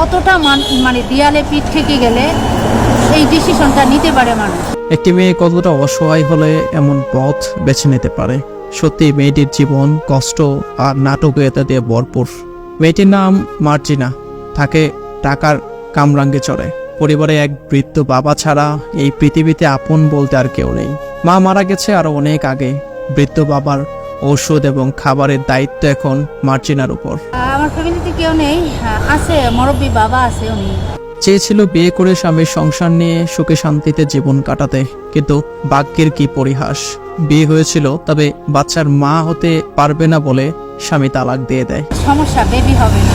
কতটা মানে দেয়ালে পিঠ থেকে গেলে এই ডিসিশনটা নিতে পারে মানুষ। একটি মেয়ে কতটা অসহায় হলে এমন পথ বেছে নিতে পারে। সত্যি মেয়েটির জীবন কষ্ট আর নাটকীয়তা দিয়ে ভরপুর। মেয়েটির নাম মার্জিনা, থাকে টাকার কামরাঙ্গে চড়ে। পরিবারে এক বৃদ্ধ বাবা ছাড়া এই পৃথিবীতে আপন বলতে আর কেউ নেই। মা মারা গেছে আরো অনেক আগে। বৃদ্ধ বাবার ঔষধ এবং খাবারের দায়িত্ব এখন মার্জিনার উপর। আমার ফ্যামিলিতে কেউ নেই, আছে মুরব্বী বাবা আছে, উনি চেয়েছিল বিয়ে করে স্বামীর সংসার নিয়ে সুখে শান্তিতে জীবন কাটাতে, কিন্তু ভাগ্যের কি পরিহাস। বিয়ে হয়েছিল, তবে বাচ্চার মা হতে পারবে না বলে স্বামী তালাক দিয়ে দেয়। সমস্যা, বেবি হবে না,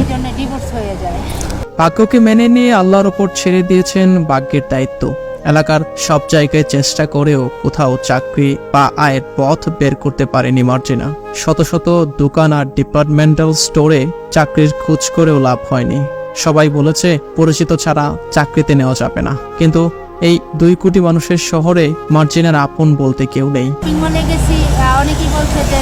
এই জন্য ডিভোর্স হয়ে যায়। ভাগ্যকে মেনে নিয়ে আল্লাহর ওপর ছেড়ে দিয়েছেন ভাগ্যের দায়িত্ব। এলাকার সব জায়গায় চেষ্টা করেও কোথাও চাকরি বা আয়ের পথ বের করতে পারেনি মার্জিনা। শত শত দোকান আর ডিপার্টমেন্টাল স্টোরে চাকরির খোঁজ করেও লাভ হয়নি। সবাই বলেছে পরিচিত ছাড়া চাকরিতে নেওয়া যাবে না, কিন্তু এই 2 কোটি মানুষের শহরে মার্জিনার আপন বলতে কেউ নেই। মলে গেছি, অনেকেই বলছে যে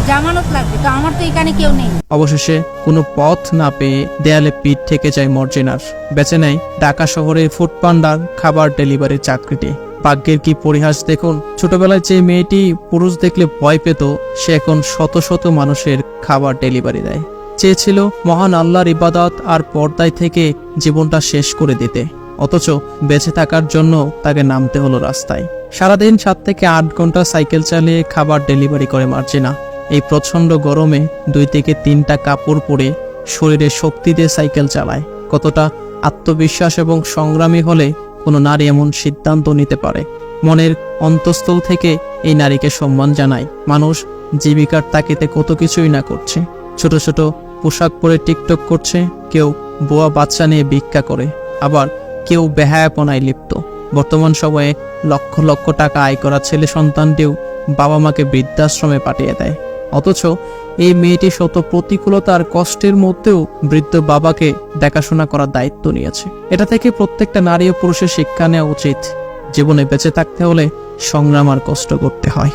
জামানত লাগবে, তো আমার তো এখানে কেউ নেই। অবশেষে কোনো পথ না পেয়ে দেয়ালে পিঠ থেকে যায় মার্জিনার। বেছে নেয় ঢাকা শহরে ফুড পান্ডার খাবার ডেলিভারির চাকরিটি। ভাগ্যের কি পরিহাস দেখুন। ছোটবেলায় যে মেয়েটি পুরুষ দেখলে ভয় পেত, সে এখন শত শত মানুষের খাবার ডেলিভারি দেয়। চেয়েছিল মহান আল্লাহর ইবাদত আর পর্দায় থেকে জীবনটা শেষ করে দিতে, অথচ বেঁচে থাকার জন্য তাকে নামতে হলো রাস্তায়। সারাদিন 7 থেকে 8 ঘন্টা সাইকেল চালিয়ে খাবার ডেলিভারি করে মার্জিনা। এই প্রচন্ড গরমে 2 থেকে 3টা কাপড় পরে শরীরে শক্তি দিয়ে সাইকেল চালায়। কতটা আত্মবিশ্বাস এবং সংগ্রামী হলে কোনো নারী এমন সিদ্ধান্ত নিতে পারে। মনের অন্তঃস্থল থেকে এই নারীকে সম্মান জানায়। মানুষ জীবিকার তাগিদে কত কিছুই না করছে। ছোট ছোট পোশাক পরে টিকটক করছে, কেউ বুয়া বাচ্চা নিয়ে ভিক্ষা করে, আবার কেউ বেহায়াপনায় লিপ্ত। বর্তমান সময়ে লক্ষ লক্ষ টাকা আয় করা ছেলে সন্তানটিও বাবা মাকে বৃদ্ধাশ্রমে পাঠিয়ে দেয়। অথচ এই মেয়েটি শত প্রতিকূলতা আর কষ্টের মধ্যেও বৃদ্ধ বাবাকে দেখাশোনা করার দায়িত্ব নিয়েছে। এটা থেকে প্রত্যেকটা নারী ও পুরুষের শিক্ষা নেওয়া উচিত। জীবনে বেঁচে থাকতে হলে সংগ্রাম আর কষ্ট করতে হয়।